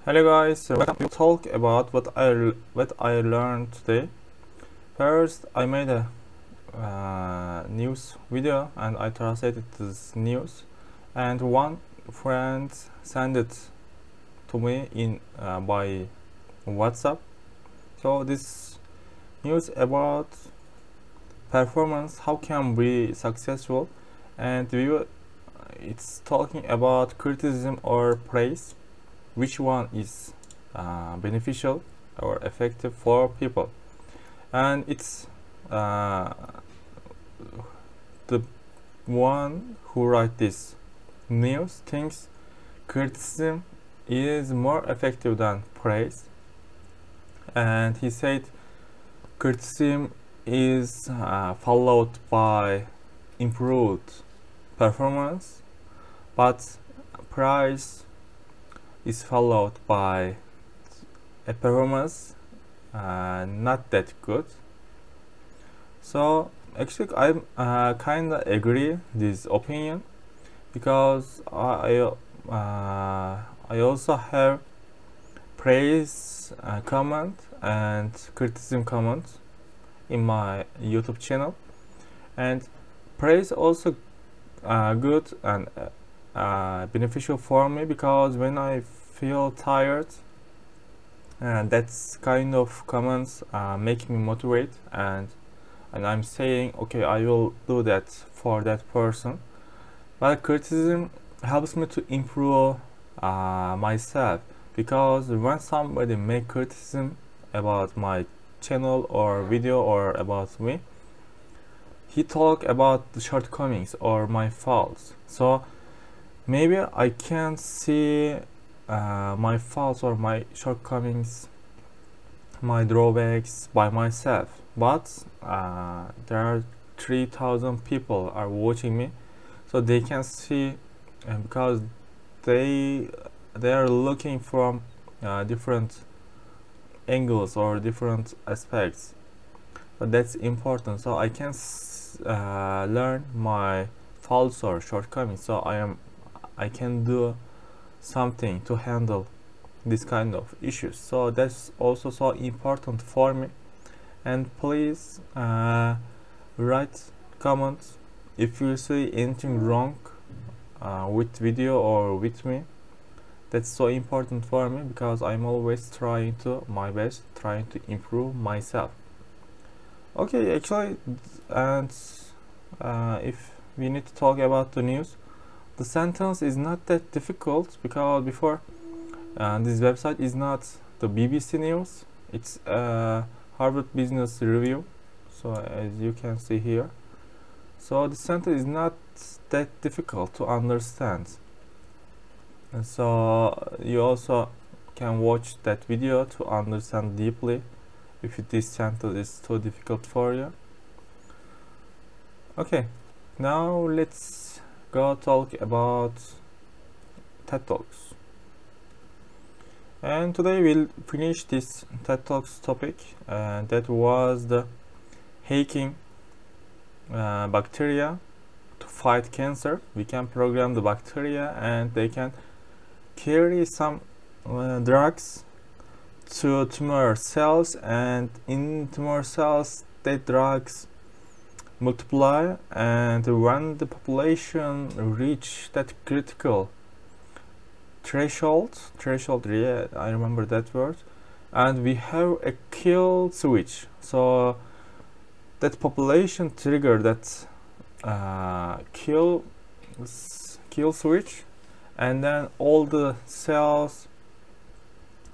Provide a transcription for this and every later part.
Hello guys, welcome to talk about what I learned today. First, I made a news video and I translated this news, and one friend sent it to me in by WhatsApp. So this news about performance, how can we successful, and it's talking about criticism or praise. Which one is beneficial or effective for people? And it's the one who write this news thinks criticism is more effective than praise, and he said criticism is followed by improved performance, but praise is followed by a performance not that good. So actually I kinda agree this opinion, because I also have praise comment and criticism comment in my YouTube channel, and praise also good and beneficial for me, because when I feel tired, and that's kind of comments make me motivate, and I'm saying okay, I will do that for that person. But criticism helps me to improve myself, because when somebody make criticism about my channel or video or about me, he talk about the shortcomings or my faults. So maybe I can see my faults or my shortcomings, my drawbacks by myself, but there are 3,000 people are watching me, so they can see, because they are looking from different angles or different aspects. But that's important, so I can learn my faults or shortcomings, so I can do something to handle this kind of issues. So that's also so important for me. And please write comments if you see anything wrong with video or with me. That's so important for me, because I'm always trying to my best, trying to improve myself. Okay, actually, and if we need to talk about the news, the sentence is not that difficult, because before this website is not the BBC News, it's Harvard Business Review, so as you can see here. So the sentence is not that difficult to understand, and so you also can watch that video to understand deeply if this sentence is too difficult for you. Okay, now let's go talk about TED Talks. And today we'll finish this TED Talks topic, and that was the hacking bacteria to fight cancer. We can program the bacteria and they can carry some drugs to tumor cells, and in tumor cells the drugs multiply, and when the population reach that critical threshold, yeah, I remember that word, and we have a kill switch, so that population trigger that kill switch, and then all the cells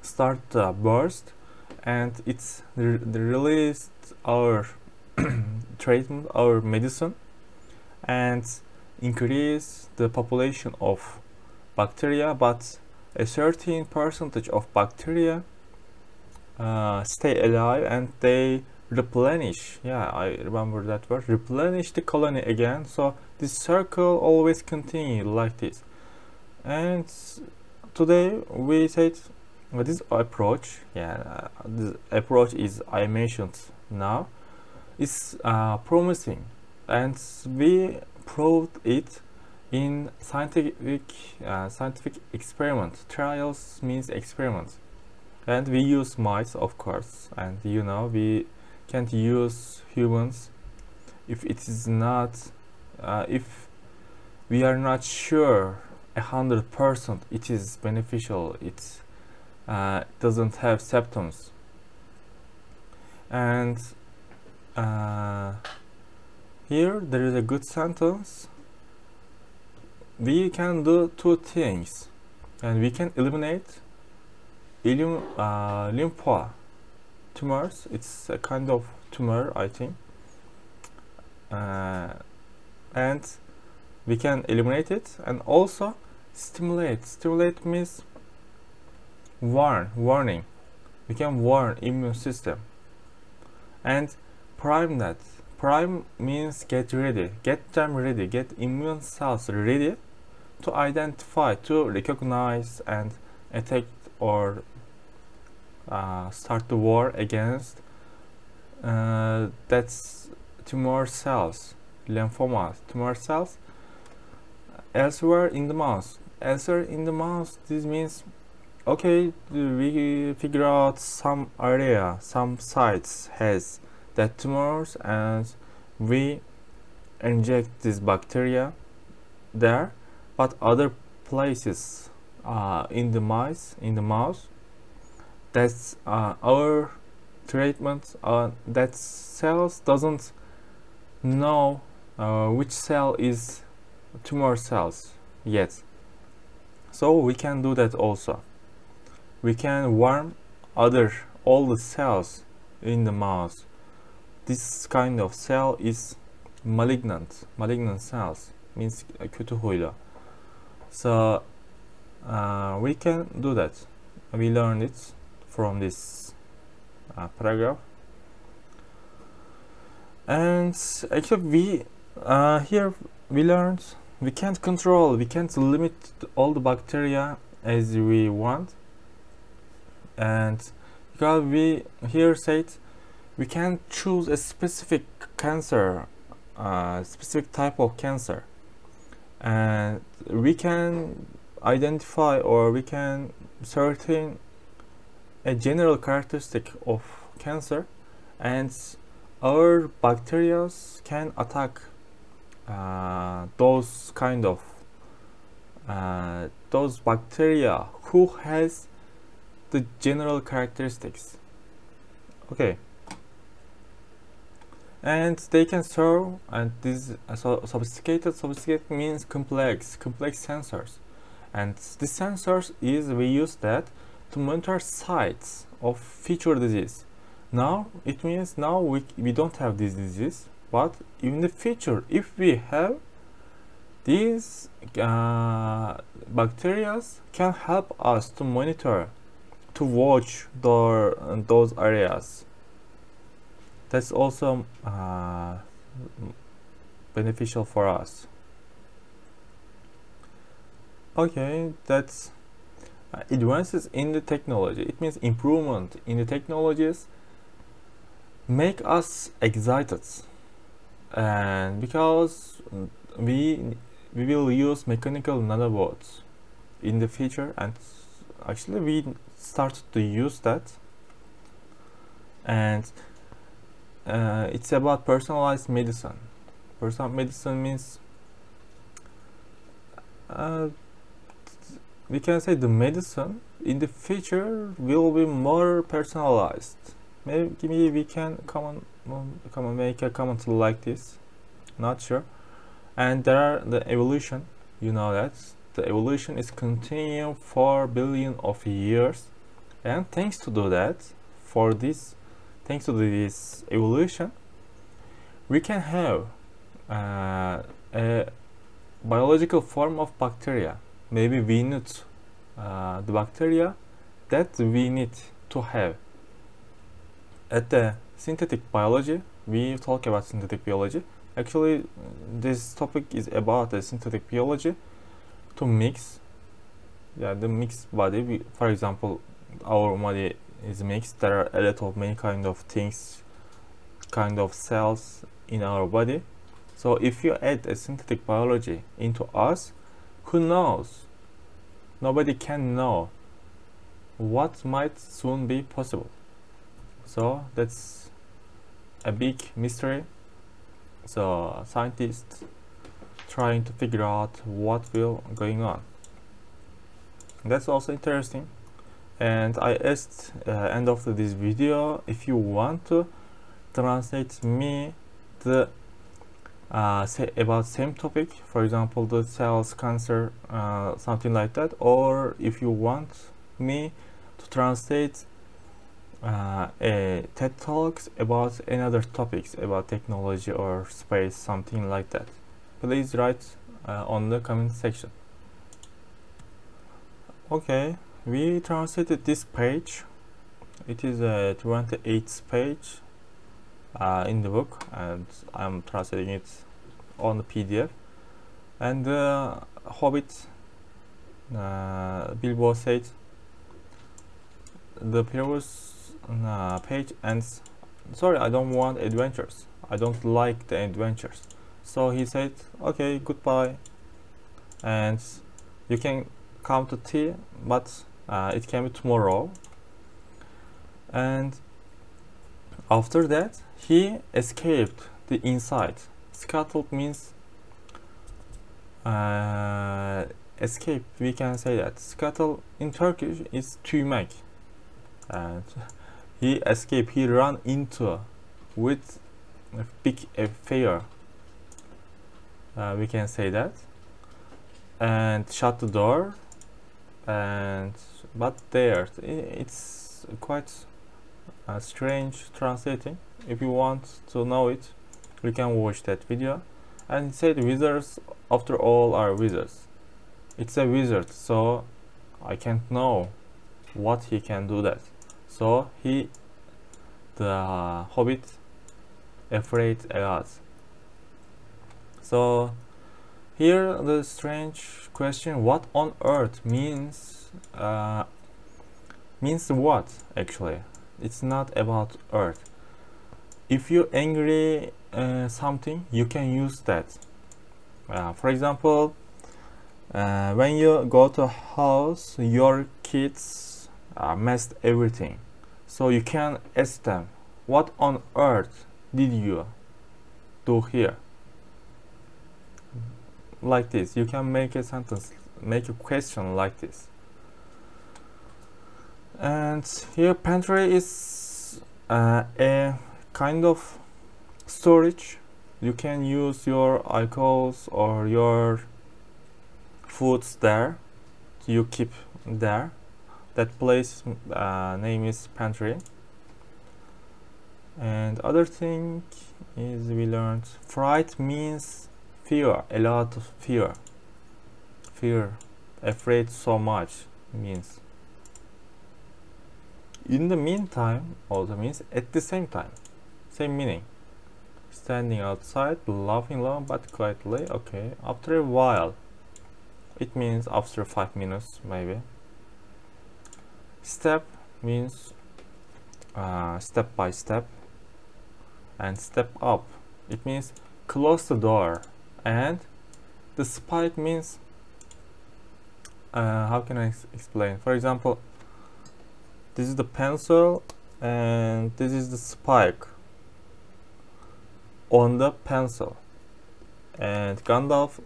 start to burst, and it's released our treatment, our medicine, and increase the population of bacteria, but a certain percentage of bacteria stay alive, and they replenish, yeah, I remember that word, replenish the colony again. So this circle always continue like this. And today we said this approach, yeah, this approach is I mentioned now, is promising, and we proved it In scientific experiment, trials means experiment, and we use mice, of course, and you know we can't use humans if it is not if we are not sure 100% it is beneficial, it doesn't have symptoms. And here there is a good sentence. We can do two things, and we can eliminate lympho tumors. It's a kind of tumor, I think, and we can eliminate it, and also stimulate means warning. We can warn immune system. And prime means get ready, get them ready, get immune cells ready to identify, to recognize and attack or start the war against that's tumor cells, lymphomas, tumor cells elsewhere in the mouse. Elsewhere in the mouse, this means okay, we figure out some area, some sites has that tumors, and we inject this bacteria there. But other places in the mouse, that's our treatment. That cells doesn't know which cell is tumor cells yet, so we can do that also. We can warn all the cells in the mouse. This kind of cell is malignant cells, means kötü huylu. So we can do that. We learned it from this paragraph. And actually we here we learned we can't limit all the bacteria as we want. And because we here said we can choose a specific cancer, specific type of cancer, and we can identify or we can certain a general characteristic of cancer, and our bacteria can attack those kind of those bacteria who has the general characteristics. Okay, and they can serve, and this sophisticated means complex sensors, and these sensors we use that to monitor sites of future disease. Now it means we don't have this disease, but in the future if we have these bacteria can help us to monitor, to watch those areas. That's also beneficial for us. Okay, that's advances in the technology. It means improvement in the technologies make us excited, and because we will use mechanical nanobots in the future, and actually we started to use that. And it's about personalized medicine. Personalized medicine means we can say the medicine in the future will be more personalized. Maybe we can make a comment like this, not sure. And there are the evolution, you know that the evolution is continuing for billion of years, and thanks to this evolution, we can have a biological form of bacteria. Maybe we need the bacteria that we need to have. At the synthetic biology, we talk about synthetic biology. Actually, this topic is about the synthetic biology to mix, the mixed body. For example, our body is mixed. There are a lot of many kind of things, kind of cells in our body. So if you add a synthetic biology into us, who knows? Nobody can know what might soon be possible. So that's a big mystery. So scientists trying to figure out what will going on. That's also interesting. And I asked end of this video if you want to translate me the say about same topic, for example the cells, cancer, something like that, or if you want me to translate a TED Talks about another topics about technology or space, something like that. Please write on the comment section. Okay, we translated this page. It is a 28th page in the book, and I'm translating it on the PDF. And the Hobbit, Bilbo said the previous page ends, sorry, I don't want adventures, I don't like the adventures. So he said, okay, goodbye, and you can come to tea, but it can be tomorrow. And after that he escaped the inside. Scuttled means escape, we can say that. Scuttle in Turkish is tüymek, and he escaped, he ran into with a big fear, we can say that, and shut the door. And but there, it's quite strange translating. If you want to know it, you can watch that video. And he said wizards after all are wizards. It's a wizard, so I can't know what he can do that. So he, the Hobbit, afraid a lot. So here the strange question, what on earth means what actually? It's not about earth. If you angry something, you can use that. For example, when you go to a house, your kids messed everything, so you can ask them, what on earth did you do here? Like this, you can make a sentence, make a question like this. And here pantry is a kind of storage. You can use your alcohols or your foods there, you keep there. That place name is pantry. And other thing is we learned fright means fear, a lot of fear. Fear, afraid so much means. In the meantime also means at the same time, same meaning. Standing outside, laughing loud but quietly. Okay, after a while, it means after 5 minutes maybe. Step means step by step. And step up, it means close the door. And the spike means how can I explain? For example, this is the pencil and this is the spike on the pencil. And Gandalf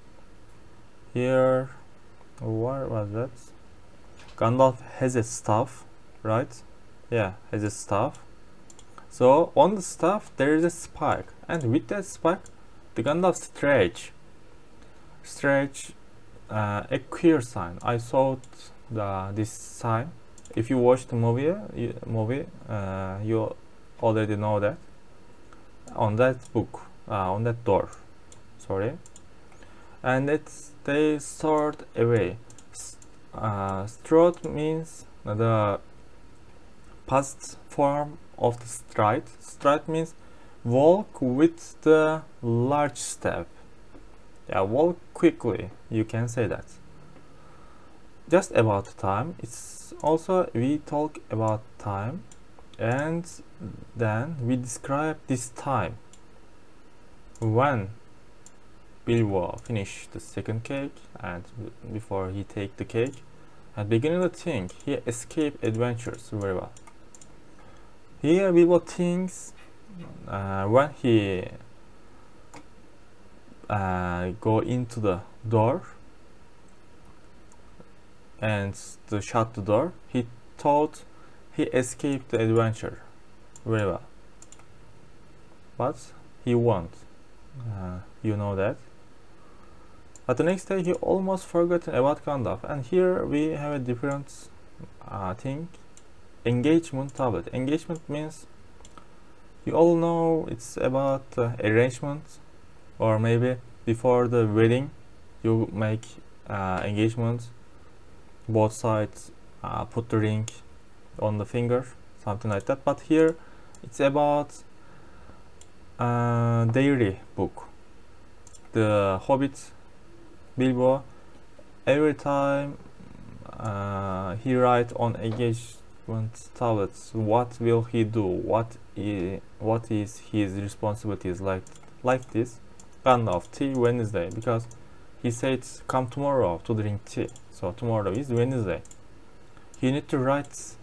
here, where was that? Gandalf has a staff, right? Yeah, has a staff. So on the staff there is a spike, and with that spike the Gandalf stretch a queer sign. I saw this sign. If you watch the movie, you already know that. On that book, on that door, sorry. And they sort away. Strode means the past form of the stride. Stride means walk with the large step. Yeah, walk quickly, you can say that. Just about time, it's also we talk about time, and then we describe this time when Bilbo finish the second cake, and before he take the cake, at beginning to think, he escape adventures very well. Here Bilbo thinks when he go into the door and to shut the door, he thought he escaped the adventure very well, but he won't. You know that. But the next day he almost forgot about Gandalf, and here we have a different thing. Engagement tablet. Engagement means, you all know, it's about arrangement, or maybe before the wedding you make engagement, both sides put the ring on the finger, something like that. But here it's about diary book. The Hobbit Bilbo, every time he write on engagement tablets what will he do, what is his responsibilities, like this. Gandalf, tea Wednesday, because he said come tomorrow to drink tea, so tomorrow is Wednesday. You need to write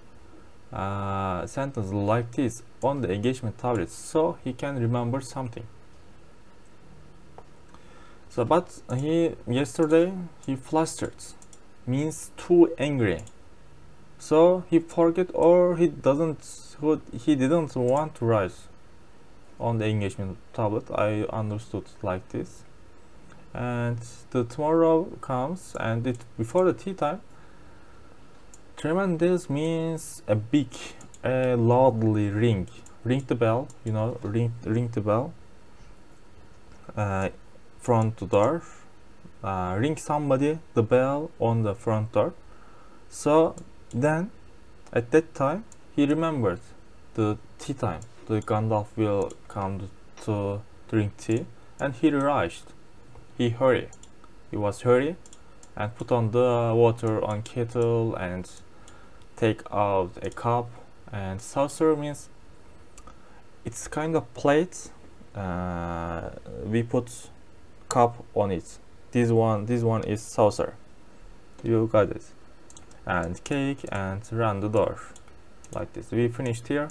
sentence like this on the engagement tablet so he can remember something. So, but yesterday he flustered, means too angry. So he forget, or he didn't want to write on the engagement tablet. I understood like this. And the tomorrow comes, and before the tea time, tremendous means a big, loudly ring the bell. You know, ring the bell. Front door, ring somebody the bell on the front door. So then at that time he remembered the tea time, the Gandalf will come to drink tea, and he rushed, he was hurry and put on the water on kettle and take out a cup. And saucer means it's kind of plate, we put cup on it. This one is saucer. You got it. And cake, and run the door like this. We finished here.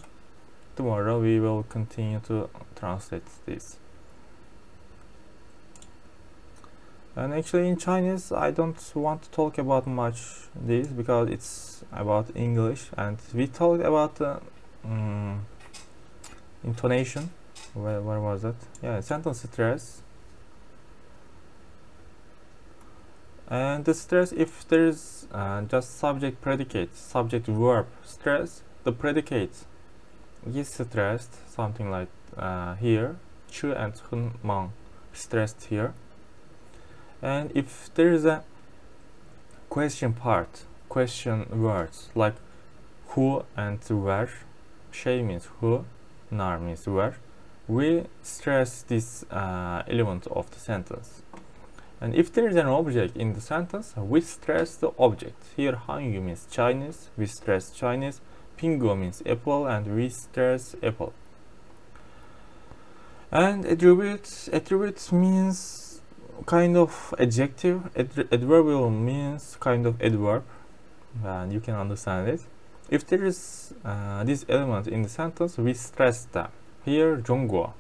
Tomorrow we will continue to translate this. And actually in Chinese I don't want to talk about much this because it's about English, and we talked about the intonation. Where was that? Yeah, sentence stress. And the stress, if there is just subject predicate, subject verb stress, the predicate is stressed, something like here, chu and hun mang, stressed here. And if there is a question part, question words like who and where, she means who, nar means where, we stress this element of the sentence. And if there is an object in the sentence, we stress the object. Here Hangyu means Chinese, we stress Chinese. Pingu means apple, and we stress apple. And attribute means kind of adjective. Adverbial means kind of adverb, and you can understand it. If there is this element in the sentence, we stress them. Here Zhongguo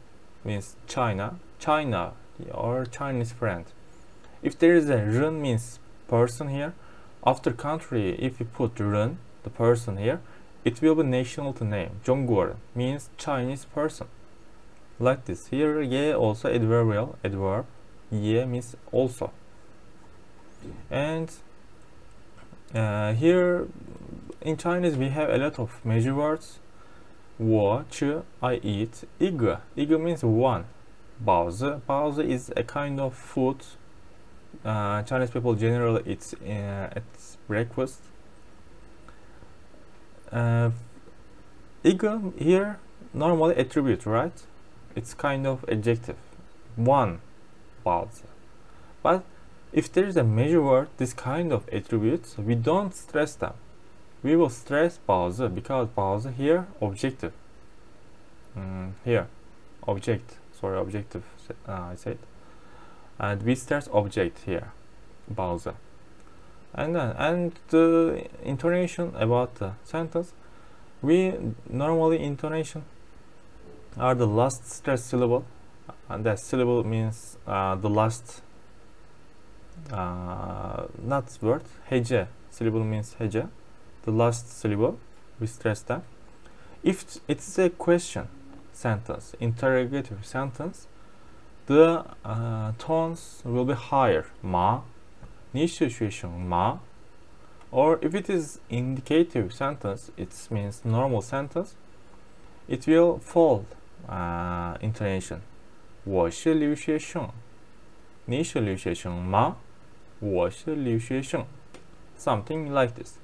means China, or Chinese friend. If there is a ren means person here, after country, if we put ren, the person here, it will be nationality name. Zhongguo means Chinese person. Like this. Here ye also adverbial, adverb. Ye means also. And here in Chinese we have a lot of measure words. Wo, chi, I eat. Ig means one. Baozi is a kind of food. Chinese people generally eat at breakfast. Ig here normally attribute, right? It's kind of adjective. One, baozi. But if there is a measure word, this kind of attributes, we don't stress them. We will stress baozi because baozi here objective. Here object. Sorry, objective. I said. and we start object here, bazı. And the intonation about the sentence, we normally intonation are the last stressed syllable, and that syllable means the last not word, hece. Syllable means hece, the last syllable, we stress that. If it is a question sentence, interrogative sentence, the tones will be higher, ma, niche situation, ma. Or if it is indicative sentence, it means normal sentence, it will fall intonation, 我是留学生，你是留学生吗？我是留学生， something like this.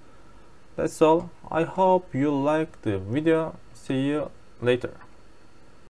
That's all. I hope you like the video. See you later.